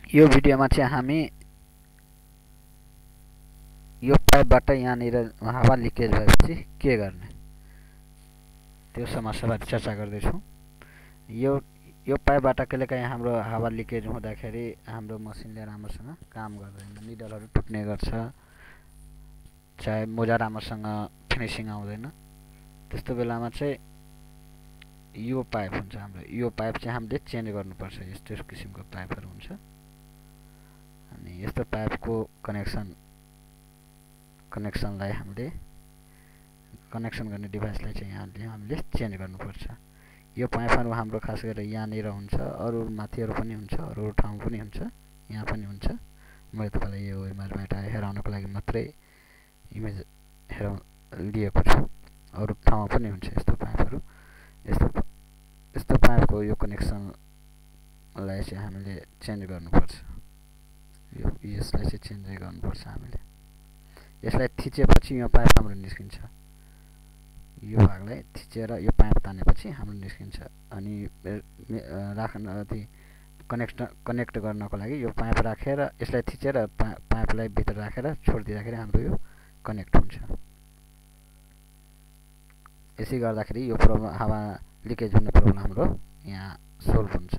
यो भिडियोमा चाहिँ हामी यो पाइपबाट यहाँनिर हावा लिकेज भएपछि के गर्ने त्यो समस्याबारे चर्चा गर्दैछौँ। यो पाइपबाट कहिलेकाहीँ हाम्रो हावा लिकेज हुँदाखेरि हाम्रो मसिनले राम्रोसँग काम गर्दैन, निडलहरू टुट्ने गर्छ, चाहे मोजा राम्रोसँग फिनिसिङ आउँदैन। त्यस्तो बेलामा चाहिँ यो पाइप हुन्छ हाम्रो, यो पाइप चाहिँ हामीले चेन्ज गर्नुपर्छ। यस्तो किसिमको पाइपहरू हुन्छ अनि यस्तो पाइपको कनेक्सनलाई हामीले कनेक्सन गर्ने डिभाइसलाई चाहिँ हामीले चेन्ज गर्नुपर्छ। यो पाइपहरू हाम्रो खास गरेर यहाँनिर हुन्छ, अरू माथिहरू पनि हुन्छ, अरू ठाउँ पनि हुन्छ, यहाँ पनि हुन्छ। मैले तपाईँलाई यो इमेजबाट हेराउनको लागि मात्रै इमेज लिएको छु। अरू ठाउँमा पनि हुन्छ यस्तो पाइपहरू। यस्तो पाइपको यो कनेक्सनलाई चाहिँ हामीले चेन्ज गर्नुपर्छ। यसलाई चाहिँ चेन्ज गर्नुपर्छ हामीले। यसलाई थिचेपछि यो पाइप हाम्रो निस्किन्छ। यो भागलाई थिचेर यो पाइप तानेपछि हाम्रो निस्किन्छ अनि कनेक्ट गर्नको लागि यो पाइप राखेर यसलाई थिचेर पाइपलाई भित्र राखेर छोडिदिँदाखेरि हाम्रो यो कनेक्ट हुन्छ। यसै गर्दाखेरि यो प्रब्लम, हावा लिकेज हुने प्रब्लम हाम्रो यहाँ सोल्भ हुन्छ।